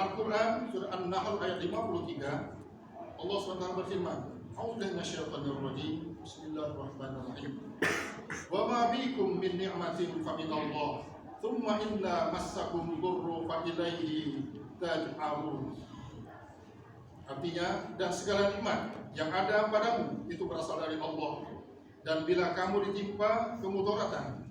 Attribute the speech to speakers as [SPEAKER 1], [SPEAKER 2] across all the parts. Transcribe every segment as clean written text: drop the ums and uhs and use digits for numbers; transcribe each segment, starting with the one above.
[SPEAKER 1] Al-Quran surah An-Nahl ayat 53, Allah SWT berfirman, A'udzu minasyaitonir rajim. Bismillahirrahmanirrahim. Wa ma bikum min ni'matin fa minallah. Tsumma inna massakum dhurru fa ilaihi taj'arun. Artinya, dan segala nikmat yang ada padamu itu berasal dari Allah. Dan bila kamu ditimpa kemudaratan,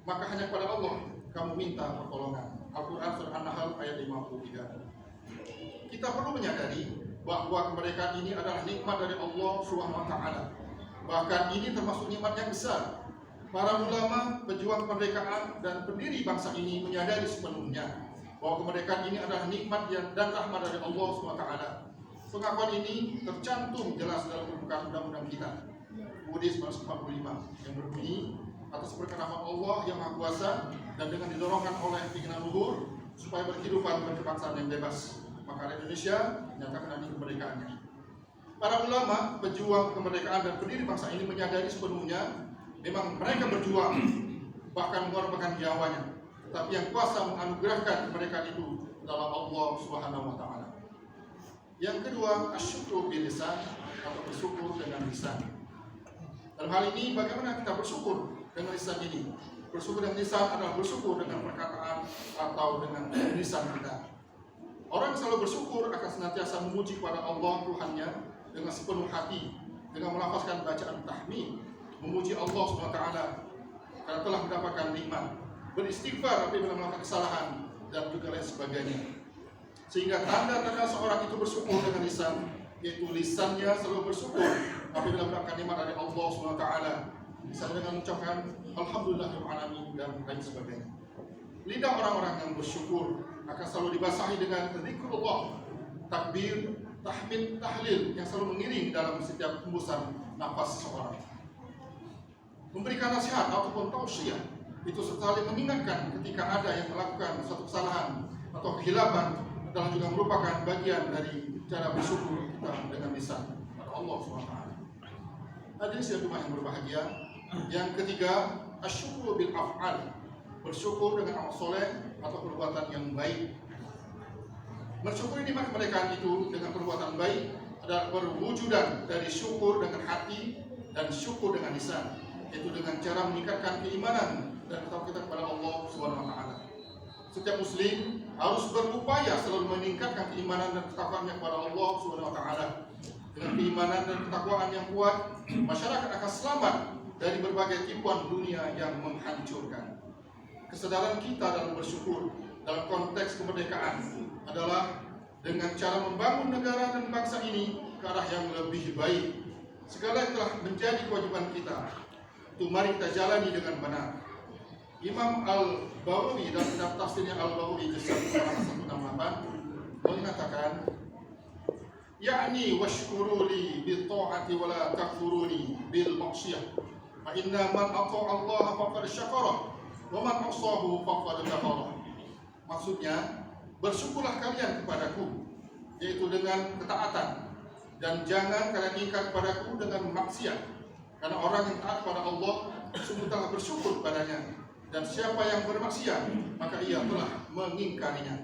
[SPEAKER 1] maka hanya kepada Allah kamu minta pertolongan. Al-Quran surah An-Nahl ayat 53. Kita perlu menyadari bahwa kemerdekaan ini adalah nikmat dari Allah Subhanahu wa taala. Bahkan ini termasuk nikmat yang besar. Para ulama, pejuang kemerdekaan dan pendiri bangsa ini menyadari sepenuhnya bahwa kemerdekaan ini adalah nikmat dan rahmat dari Allah Subhanahu wa taala. Pengakuan ini tercantum jelas dalam pembukaan undang-undang kita, UUD 1945, yang berbunyi, atas berkat rahmat Allah yang Maha Kuasa dan dengan didorongkan oleh keinginan luhur supaya berkehidupan berkebangsaan yang bebas, maka Indonesia menyatakan ini kemerdekaannya. Para ulama, pejuang kemerdekaan dan pendiri bangsa ini menyadari sepenuhnya memang mereka berjuang, bahkan mengorbankan nyawanya. Tapi yang kuasa menganugerahkan kemerdekaan itu adalah Allah Subhanahu wa taala. Yang kedua, asyukru bil lisan atau bersyukur dengan lisan. Dalam hal ini bagaimana kita bersyukur dengan lisan ini? Bersyukur dengan lisan adalah bersyukur dengan perkataan atau dengan lisan kita. Orang selalu bersyukur akan senantiasa memuji kepada Allah Tuhannya dengan sepenuh hati, dengan melafazkan bacaan tahmid, memuji Allah SWT karena telah mendapatkan nikmat, beristighfar apabila melakukan kesalahan, dan juga lain sebagainya. Sehingga tanda-tanda seorang itu bersyukur dengan lisan, yaitu lisannya selalu bersyukur apabila mendapatkan nikmat dari Allah SWT, misalnya dengan mengucapkan Alhamdulillahirrahmanirrahim dan lain sebagainya. Lidah orang-orang yang bersyukur akan selalu dibasahi dengan zikrullah, takbir, tahmid, tahlil yang selalu mengiring dalam setiap hembusan nafas seseorang. Memberikan nasihat ataupun tausiah itu saling mengingatkan ketika ada yang melakukan suatu kesalahan atau kehilapan adalah juga merupakan bagian dari cara bersyukur kita dengan lisan kepada Allah SWT. Hadirin sekalian yang berbahagia, yang ketiga, asyukru bil af'al, bersyukur dengan amal soleh atau perbuatan yang baik. Mensyukuri nikmat kemerdekaan itu dengan perbuatan baik adalah perwujudan dari syukur dengan hati dan syukur dengan lisan, yaitu dengan cara meningkatkan keimanan dan ketakwaan kita kepada Allah Subhanahu wa taala. Setiap muslim harus berupaya selalu meningkatkan keimanan dan ketakwaannya kepada Allah Subhanahu wa taala. Dengan keimanan dan ketakwaan yang kuat, masyarakat akan selamat dari berbagai tipuan dunia yang menghancurkan. Kesadaran kita dalam bersyukur dalam konteks kemerdekaan adalah dengan cara membangun negara dan bangsa ini ke arah yang lebih baik. Segala yang telah menjadi kewajiban kita itu mari kita jalani dengan benar. Imam Al-Bawawi dalam kitab tafsirnya Al-Bawawi juz 168 mengatakan, yakni washkuruli bil ta'ati wa la takfuruni bil ma'siyah. Fa inna man ata'a Allah faqad syakara wa man asahu faqad kafara. Maksudnya, bersyukurlah kalian kepadaku, yaitu dengan ketaatan, dan jangan kalian ingkar kepadaku dengan maksiat, karena orang yang taat kepada Allah sungguh telah bersyukur kepadanya, dan siapa yang bermaksiat maka ia telah mengingkarinya.